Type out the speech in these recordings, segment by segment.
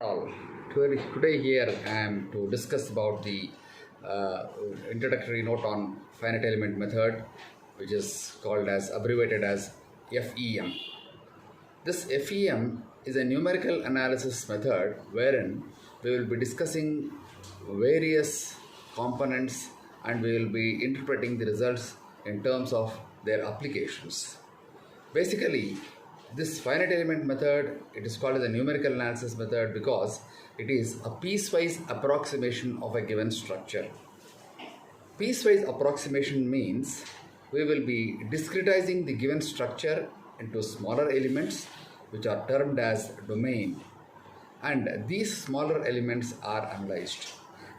All. Today here I am to discuss about the uh, introductory note on finite element method, which is called as abbreviated as FEM. This FEM is a numerical analysis method wherein we will be discussing various components and we will be interpreting the results in terms of their applications. Basically, this finite element method, it is called as a numerical analysis method because it is a piecewise approximation of a given structure. Piecewise approximation means we will be discretizing the given structure into smaller elements which are termed as domain, and these smaller elements are analyzed.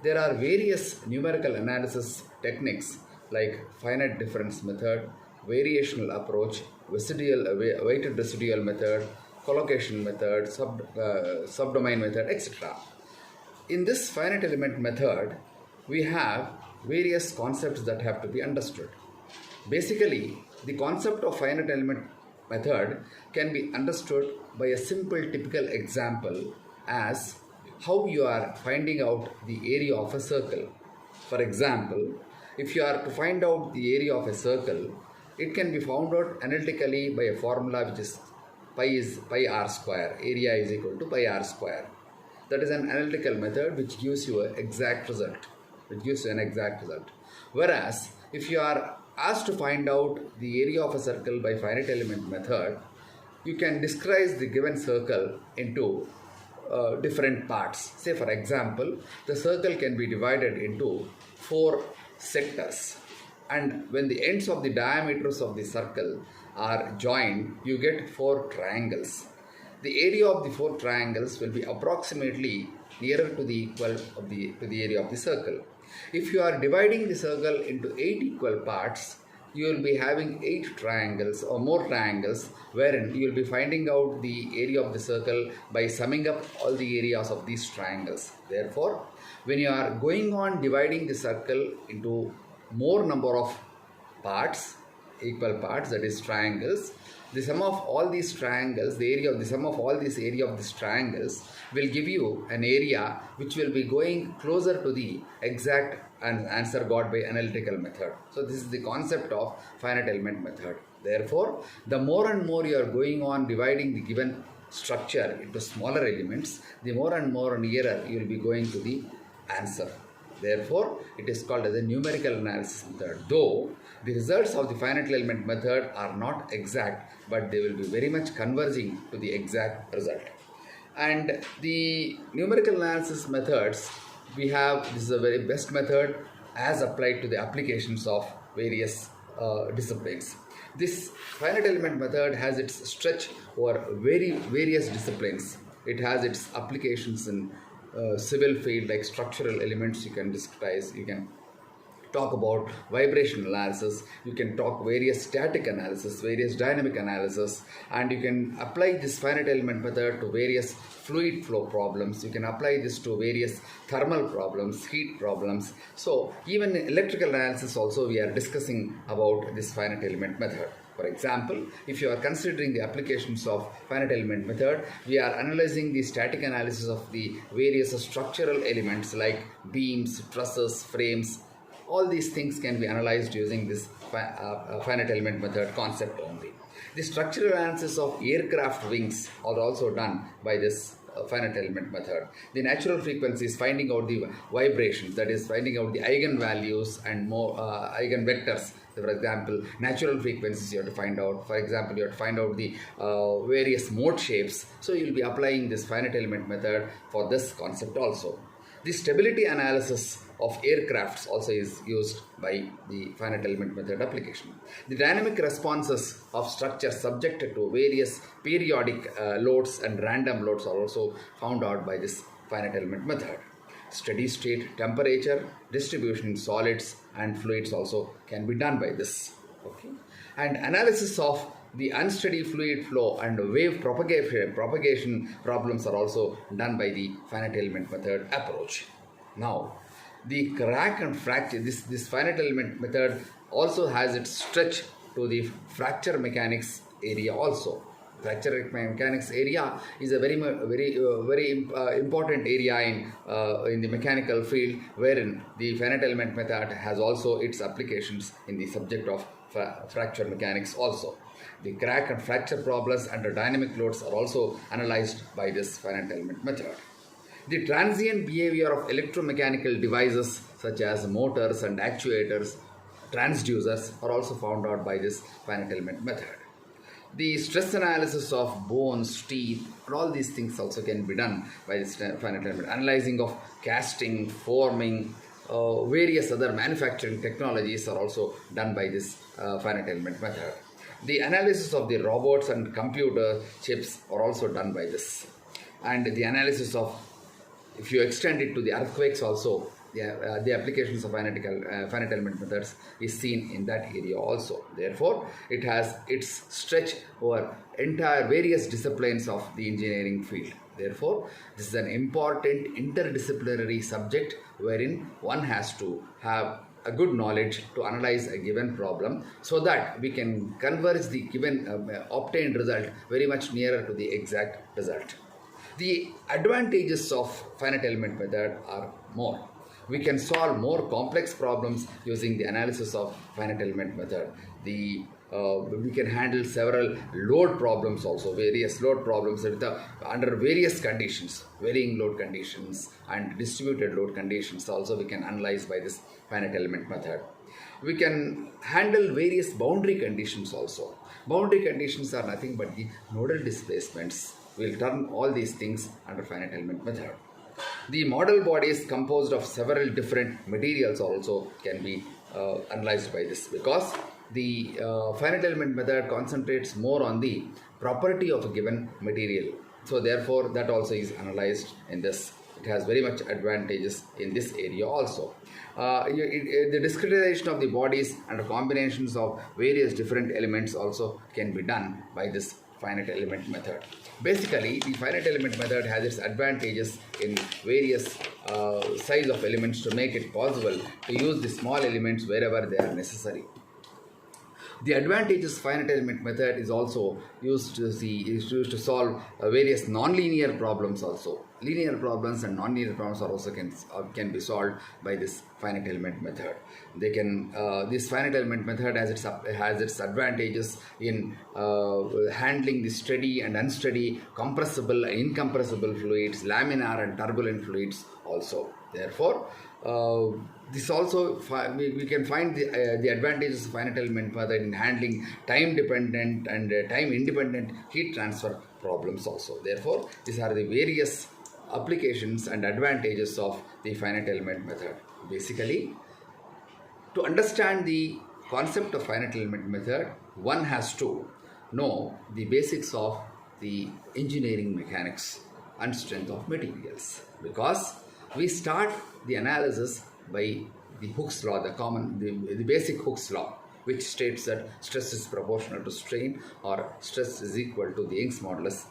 There are various numerical analysis techniques like finite difference method, variational approach, weighted residual method, collocation method, subdomain method, etc. In this finite element method, we have various concepts that have to be understood. Basically, the concept of finite element method can be understood by a simple typical example as how you are finding out the area of a circle. For example, if you are to find out the area of a circle, it can be found out analytically by a formula which is pi r square. Area is equal to pi r square. That is an analytical method which gives you an exact result. Whereas, if you are asked to find out the area of a circle by finite element method, you can discrete the given circle into different parts. Say for example, the circle can be divided into 4 sectors, and when the ends of the diameters of the circle are joined, you get 4 triangles. The area of the 4 triangles will be approximately nearer to the equal of the area of the circle. If you are dividing the circle into 8 equal parts, you will be having 8 triangles or more triangles, wherein you will be finding out the area of the circle by summing up all the areas of these triangles. Therefore, when you are going on dividing the circle into more number of parts, equal parts, that is triangles, the sum of all these triangles, the sum of all this area of these triangles will give you an area which will be going closer to the exact answer got by analytical method. So this is the concept of finite element method. Therefore, the more and more you are going on dividing the given structure into smaller elements, the more and more nearer you will be going to the answer. Therefore, it is called as a numerical analysis method. Though the results of the finite element method are not exact, but they will be very much converging to the exact result. And the numerical analysis methods, this is a very best method as applied to the applications of various disciplines. This finite element method has its stretch over various disciplines. It has its applications in civil field like structural elements. You can discretize, you can talk about vibration analysis, you can talk various static analysis, various dynamic analysis, and you can apply this finite element method to various fluid flow problems. You can apply this to various thermal problems, heat problems. So even in electrical analysis also we are discussing about this finite element method. For example, if you are considering the applications of finite element method, we are analyzing the static analysis of the various structural elements like beams, trusses, frames. All these things can be analyzed using this finite element method concept only. The structural analysis of aircraft wings are also done by this finite element method. The natural frequencies, finding out the vibrations, that is finding out the eigenvalues and more eigenvectors. So for example, natural frequencies you have to find out. For example, you have to find out the various mode shapes. So you will be applying this finite element method for this concept also. The stability analysis of aircrafts also is used by the finite element method application. The dynamic responses of structures subjected to various periodic loads and random loads are also found out by this finite element method. Steady state temperature, distribution in solids and fluids also can be done by this. Okay. And analysis of the unsteady fluid flow and wave propagation problems are also done by the finite element method approach. Now, the crack and fracture, this finite element method also has its stretch to the fracture mechanics area also. fracture mechanics area is a very important area in the mechanical field, wherein the finite element method has also its applications in the subject of fracture mechanics also. The crack and fracture problems under dynamic loads are also analyzed by this finite element method. The transient behavior of electromechanical devices such as motors and actuators, transducers are also found out by this finite element method. The stress analysis of bones, teeth, and all these things also can be done by this finite element. Analyzing of casting, forming, various other manufacturing technologies are also done by this finite element method. The analysis of the robots and computer chips are also done by this. And the analysis of, if you extend it to the earthquakes also, the applications of finite element methods is seen in that area also. Therefore, it has its stretch over entire various disciplines of the engineering field. Therefore, this is an important interdisciplinary subject wherein one has to have a good knowledge to analyze a given problem so that we can converge the given obtained result very much nearer to the exact result. The advantages of finite element method are more. We can solve more complex problems using the analysis of finite element method. We can handle several load problems also, various load problems under various conditions, varying load conditions and distributed load conditions also we can analyze by this finite element method. We can handle various boundary conditions also. Boundary conditions are nothing but the nodal displacements. We will turn all these things under finite element method. The model bodies composed of several different materials also can be analyzed by this, because the finite element method concentrates more on the property of a given material. So therefore, that also is analyzed in this. It has very much advantages in this area also. The discretization of the bodies and combinations of various different elements also can be done by this finite element method. Basically, the finite element method has its advantages in various size of elements to make it possible to use the small elements wherever they are necessary. The advantages finite element method is also used to solve various non-linear problems also. Linear problems and non-linear problems are also can be solved by this finite element method. This finite element method has its advantages in handling the steady and unsteady, compressible and incompressible fluids, laminar and turbulent fluids also. Therefore, this also we can find the advantages of finite element method in handling time dependent and time independent heat transfer problems also. Therefore, these are the various applications and advantages of the finite element method. Basically, to understand the concept of finite element method, one has to know the basics of the engineering mechanics and strength of materials, because we start the analysis by the Hooke's law, the basic Hooke's law, which states that stress is proportional to strain, or stress is equal to the Young's modulus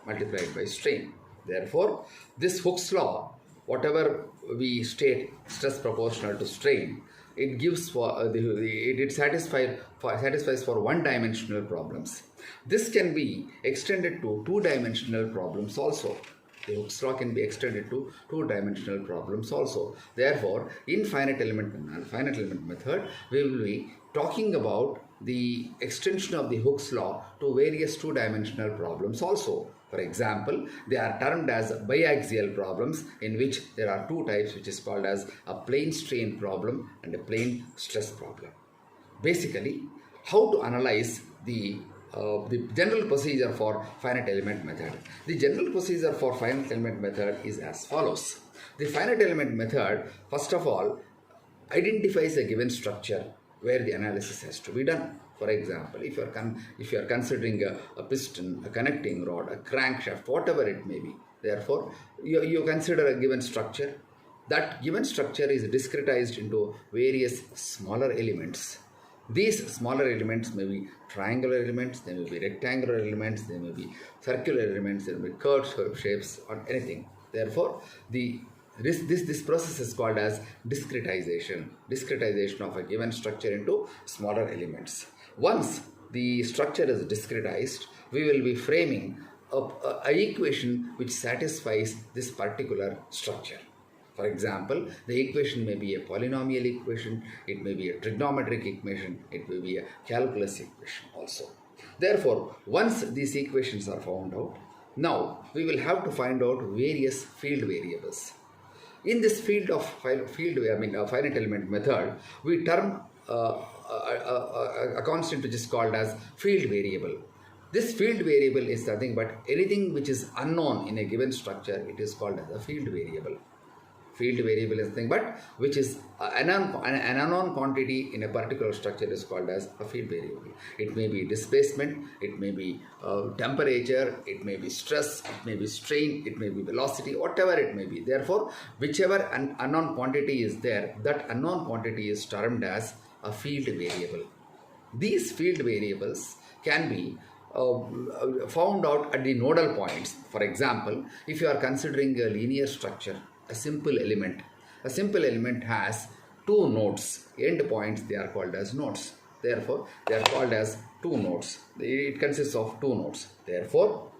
multiplied by strain. Therefore, this Hooke's law, whatever we state stress proportional to strain, it gives it satisfies for one-dimensional problems. This can be extended to two-dimensional problems also. The Hooke's law can be extended to two-dimensional problems also. Therefore, in finite element method, we will be talking about the extension of the Hooke's law to various two-dimensional problems also. For example, they are termed as biaxial problems, in which there are two types, which is called as a plane strain problem and a plane stress problem. Basically, how to analyze the general procedure for finite element method. The general procedure for finite element method is as follows. The finite element method, first of all, identifies a given structure where the analysis has to be done. For example, if you are considering a piston, a connecting rod, a crankshaft, whatever it may be, therefore you consider a given structure. That given structure is discretized into various smaller elements. These smaller elements may be triangular elements, they may be rectangular elements, they may be circular elements, they may be curved shapes, or anything. Therefore, this process is called as discretization of a given structure into smaller elements. Once the structure is discretized, we will be framing a equation which satisfies this particular structure. For example, the equation may be a polynomial equation, it may be a trigonometric equation, it may be a calculus equation also. Therefore, once these equations are found out, now we will have to find out various field variables. In this finite element method, we term a constant which is called as field variable. This field variable is nothing but anything which is unknown in a given structure, it is called as a field variable. Field variable is nothing but which is an unknown quantity in a particular structure is called as a field variable. It may be displacement, it may be temperature, it may be stress, it may be strain, it may be velocity, whatever it may be. Therefore, whichever an unknown quantity is there, that unknown quantity is termed as a field variable. These field variables can be found out at the nodal points. For example, if you are considering a linear structure, a simple element has two nodes, end points, they are called as nodes. Therefore, they are called as two nodes. It consists of two nodes. Therefore,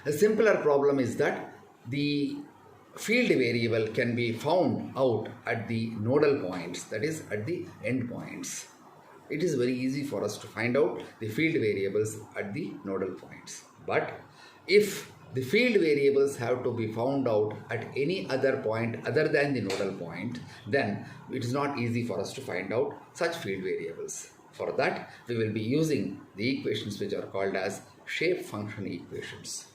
a simpler problem is that the field variable can be found out at the nodal points, that is at the end points. It is very easy for us to find out the field variables at the nodal points. But if the field variables have to be found out at any other point other than the nodal point, then it is not easy for us to find out such field variables. For that, we will be using the equations which are called as shape function equations.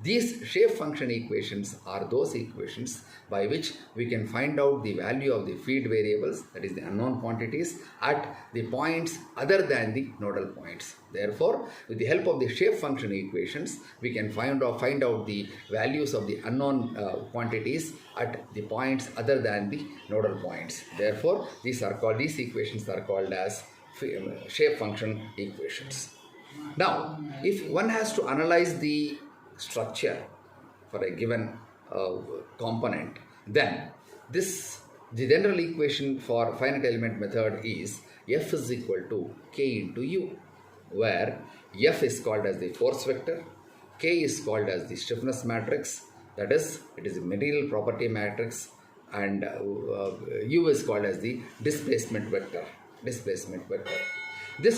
These shape function equations are those equations by which we can find out the value of the field variables, that is the unknown quantities, at the points other than the nodal points. Therefore, with the help of the shape function equations, we can find out the values of the unknown quantities at the points other than the nodal points. Therefore, these equations are called as shape function equations. Now, if one has to analyze the structure for a given component, then the general equation for finite element method is F is equal to K into U, where F is called as the force vector, K is called as the stiffness matrix, that is, it is a material property matrix, and U is called as the displacement vector. This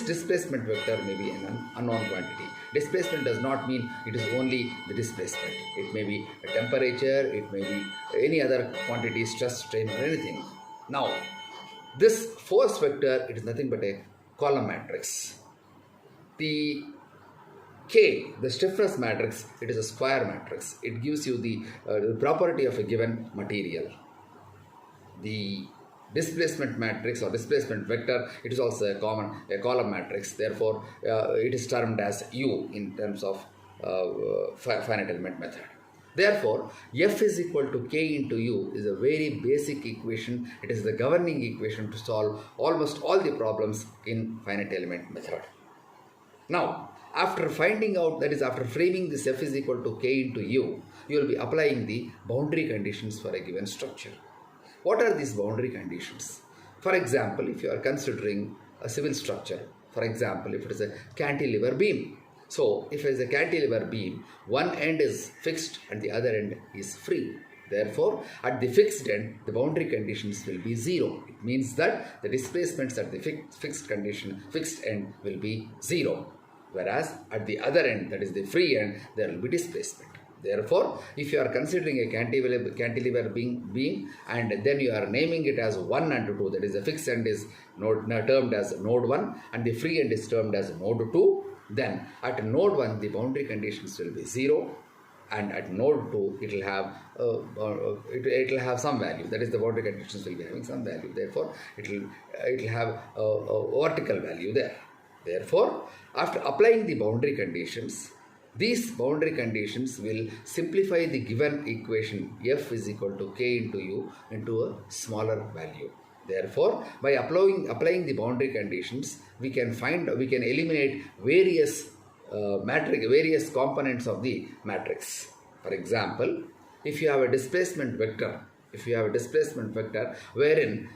displacement vector may be an unknown quantity. Displacement does not mean it is only the displacement. It may be a temperature, it may be any other quantity, stress, strain, or anything. Now, this force vector, it is nothing but a column matrix. The K, the stiffness matrix, it is a square matrix. It gives you the property of a given material. The displacement matrix or displacement vector, it is also a column matrix. Therefore, it is termed as U in terms of finite element method. Therefore, F is equal to K into U is a very basic equation. It is the governing equation to solve almost all the problems in finite element method. Now, after finding out, that is after framing this F is equal to K into U, you will be applying the boundary conditions for a given structure. What are these boundary conditions? For example, if you are considering a civil structure, for example, if it is a cantilever beam. So, if it is a cantilever beam, one end is fixed and the other end is free. Therefore, at the fixed end, the boundary conditions will be 0. It means that the displacements at the fixed end will be 0. Whereas at the other end, that is the free end, there will be displacement. Therefore, if you are considering a cantilever beam and then you are naming it as 1 and 2, that is the fixed end is termed as node 1 and the free end is termed as node 2, then at node 1 the boundary conditions will be 0 and at node 2 it will have some value, that is the boundary conditions will be having some value. Therefore, it will have a vertical value there. Therefore, after applying the boundary conditions, these boundary conditions will simplify the given equation F is equal to K into U into a smaller value. Therefore, by applying the boundary conditions, we can eliminate various components of the matrix. For example, if you have a displacement vector, wherein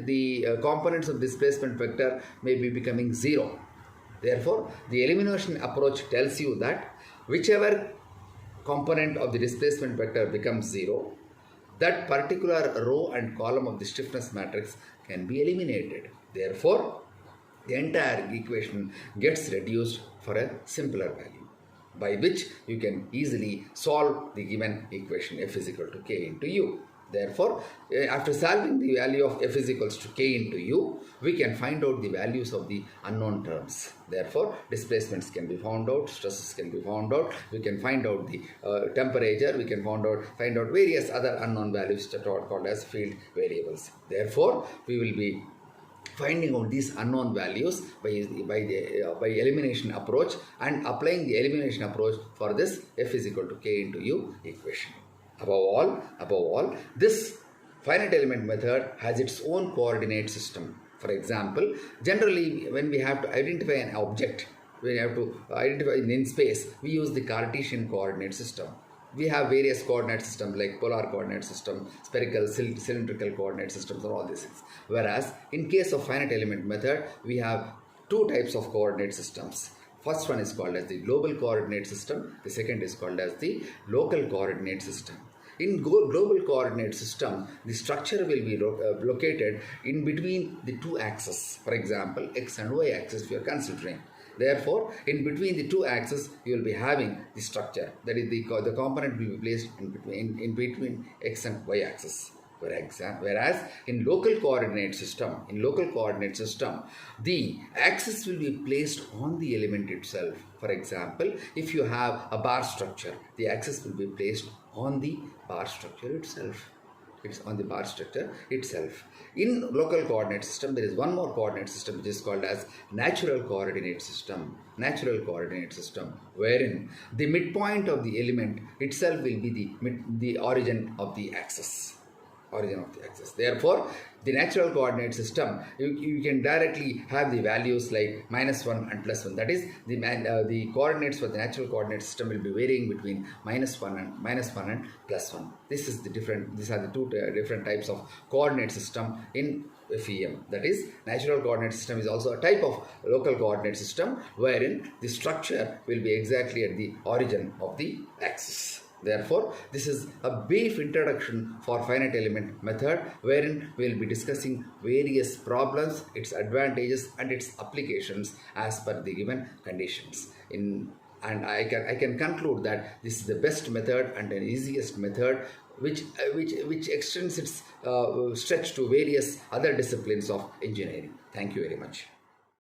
the components of displacement vector may be becoming 0. Therefore, the elimination approach tells you that whichever component of the displacement vector becomes 0, that particular row and column of the stiffness matrix can be eliminated. Therefore, the entire equation gets reduced for a simpler value, by which you can easily solve the given equation F is equal to K into U. Therefore, after solving the value of F is equals to K into U, we can find out the values of the unknown terms. Therefore, displacements can be found out, stresses can be found out, we can find out the temperature, we can find out various other unknown values that are called as field variables. Therefore, we will be finding out these unknown values by elimination approach and applying the elimination approach for this F is equal to K into U equation. Above all, this finite element method has its own coordinate system. For example, generally when we have to identify an object, we have to identify in space, we use the Cartesian coordinate system. We have various coordinate systems like polar coordinate system, spherical, cylindrical coordinate systems, and all these things. Whereas in case of finite element method, we have two types of coordinate systems. First one is called as the global coordinate system. The second is called as the local coordinate system. In global coordinate system, the structure will be located in between the two axes. For example, x and y axis we are considering. Therefore, in between the two axes, you will be having the structure. That is, the component will be placed in between x and y axis. Whereas in local coordinate system, the axis will be placed on the element itself. For example, if you have a bar structure, the axis will be placed on the bar structure itself. It's on the bar structure itself. In local coordinate system, there is one more coordinate system which is called as natural coordinate system. Wherein the midpoint of the element itself will be the origin of the axis. Therefore, the natural coordinate system, you can directly have the values like -1 and +1. That is, the coordinates for the natural coordinate system will be varying between -1 and +1. These are the two different types of coordinate system in FEM. That is, natural coordinate system is also a type of local coordinate system wherein the structure will be exactly at the origin of the axis. Therefore, this is a brief introduction for finite element method wherein we will be discussing various problems, its advantages and its applications as per the given conditions. And I can conclude that this is the best method and an easiest method which extends its stretch to various other disciplines of engineering. Thank you very much.